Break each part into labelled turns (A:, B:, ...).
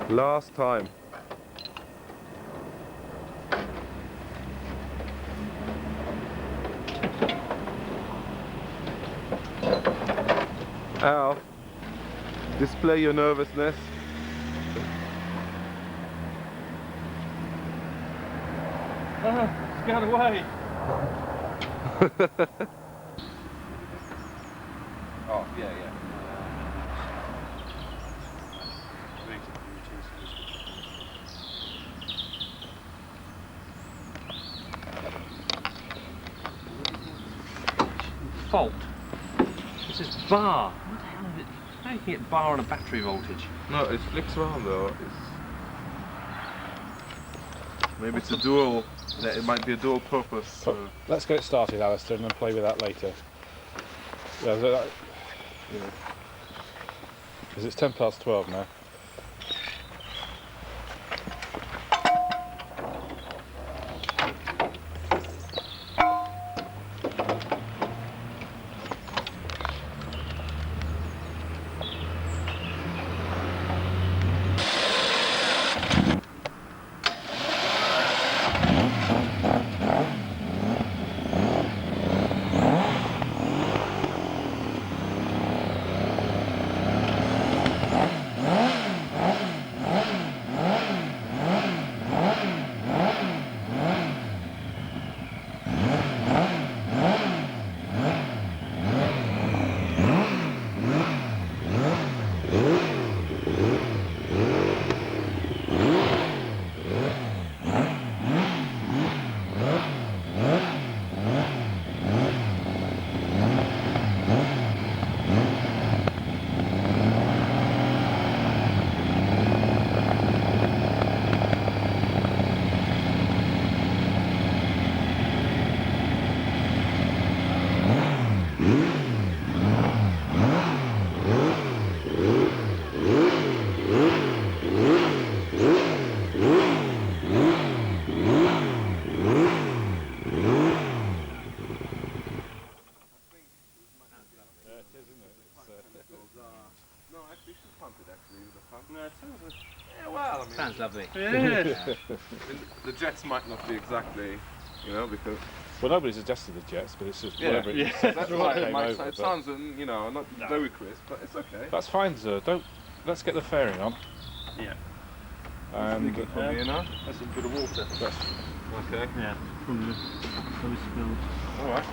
A: Last time. Al, display your nervousness.
B: It's got away.
A: Oh, yeah, yeah.
B: Fault. It says bar. What the hell is it? How you can get bar on a battery voltage?
A: No, it flicks around though. Maybe it's a dual. It might be a dual purpose.
C: Let's get it started, Alistair, and then play with that later. Yeah, because it's 12:10 now.
B: Sounds lovely.
A: Yeah. I mean, the jets might not be exactly, you know, because.
C: Well, nobody suggested the jets, but it's just whatever it is.
A: That's why it might
C: over,
A: it sounds, you know, not very crisp, but it's okay.
C: That's fine, sir. Let's get the fairing on.
B: Yeah.
C: And
A: from here now.
B: That's a bit of water.
C: That's
A: okay.
B: Yeah. From the spilled.
A: All right.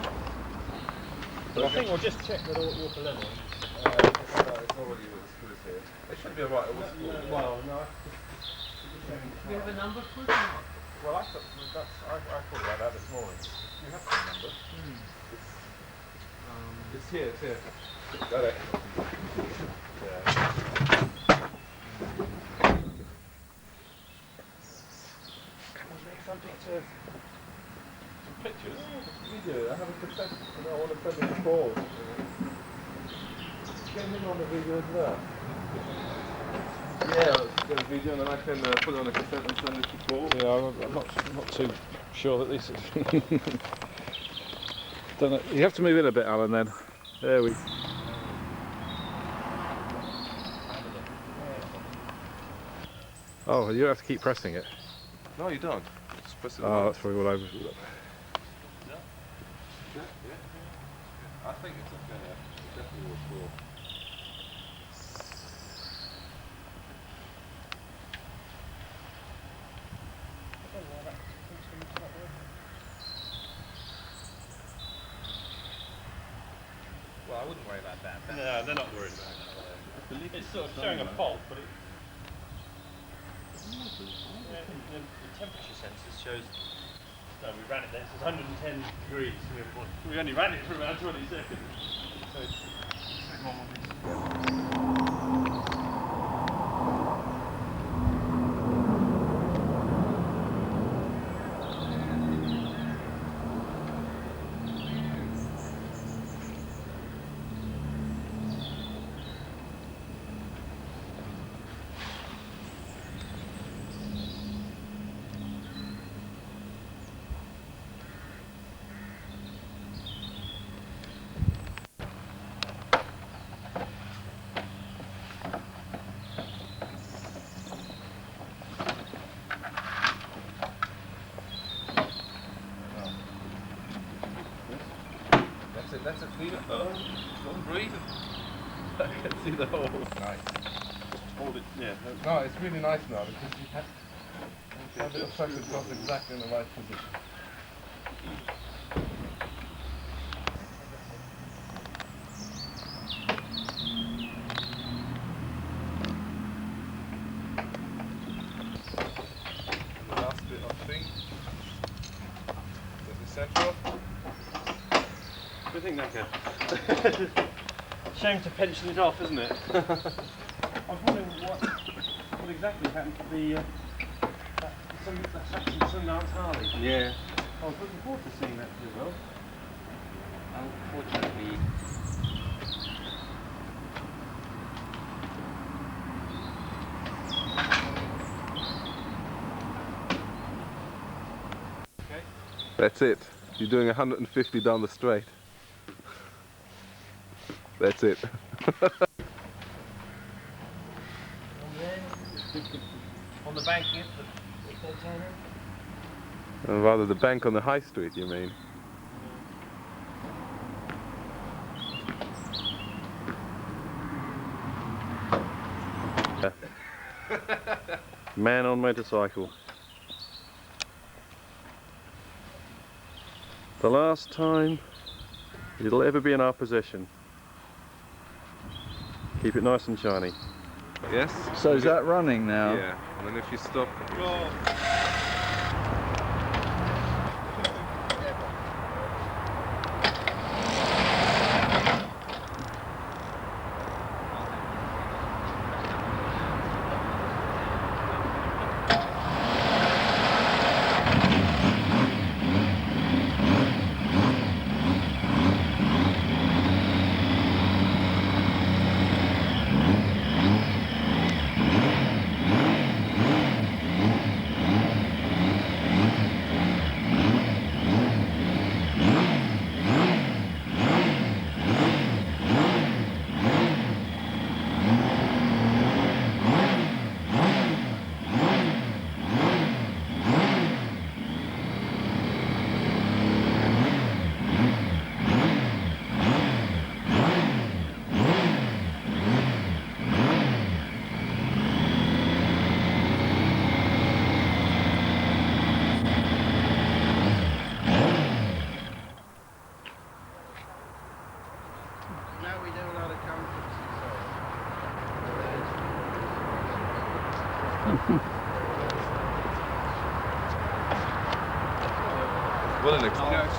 B: But I think we'll just check the water level.
A: It's already as here. It should be alright.
B: Well, no. Do you have a number for it?
C: well. I thought about that this morning. You have some number.
A: It's here. It's here. Got it.
C: Yeah. Can we make some pictures? Some pictures?
A: Video. I have a cassette. I want to send it to Paul. Get him on the video as well. Yeah, I'll get a video and then I can put it on a cassette and send it to Paul.
C: Yeah, I'm not too sure that this is. Don't know. You have to move in a bit, Alan. Then there we. Oh, you have to keep pressing it.
A: No, you don't. Just press it.
C: Oh, that's probably what I was.
A: Yeah. I think it's okay. It definitely will cool.
B: Well, I wouldn't worry about that.
D: No, they're not worried about it. It's sort of showing a fault, but the temperature sensor shows. No, we ran it there. It says 110 degrees. We only ran it for about 20 seconds. So
A: That's a cleaner. Oh, don't breathe. I can see the hole. Nice.
D: Hold it, yeah.
A: No, it's really nice now because you have the obstructed goes exactly in the right position. The last bit of thing. The central.
D: Good thing, Duncan. Shame to pension it off, isn't it? I was wondering what exactly happened to the Saxon Triumph Harley.
B: Yeah.
D: I was looking forward to seeing that as well.
B: Unfortunately.
A: That's it. You're doing 150 down the straight. That's it.
D: On the bank here.
A: Rather the bank on the high street, you mean?
B: Man on motorcycle. The last time it'll ever be in our possession. Keep it nice and shiny.
A: Yes?
C: So is that running now?
A: Yeah, and then if you stop... What an experience.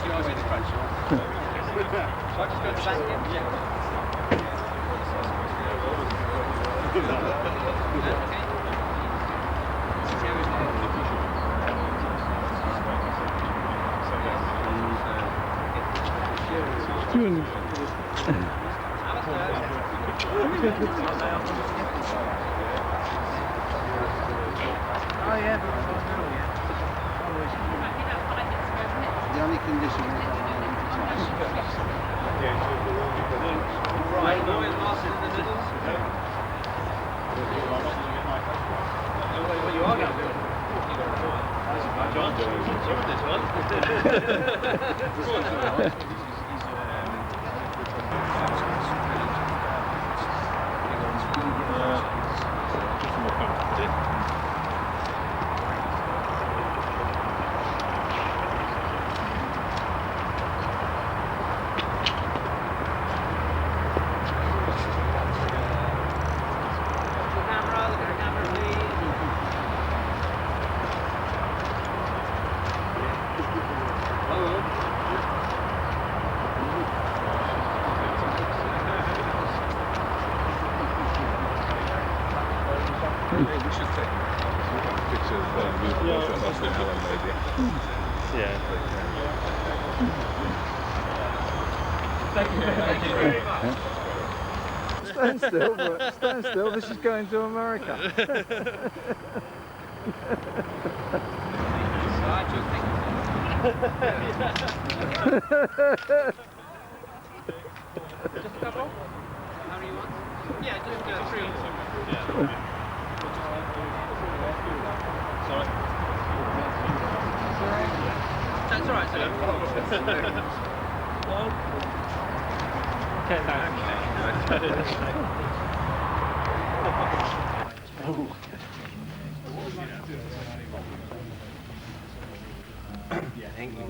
C: Oh yeah. The only condition is
D: Well, you are going to do it. John, this one.
A: We should take pictures with us in Helen maybe.
B: Yeah.
D: Thank you very much.
C: stand still, but stand still. This is going to America.
E: Just a couple? How many you want? Yeah, just 3 or 4.
D: Sorry.
E: That's alright, sir.
D: 1,
B: Turn back. Yeah, thank you.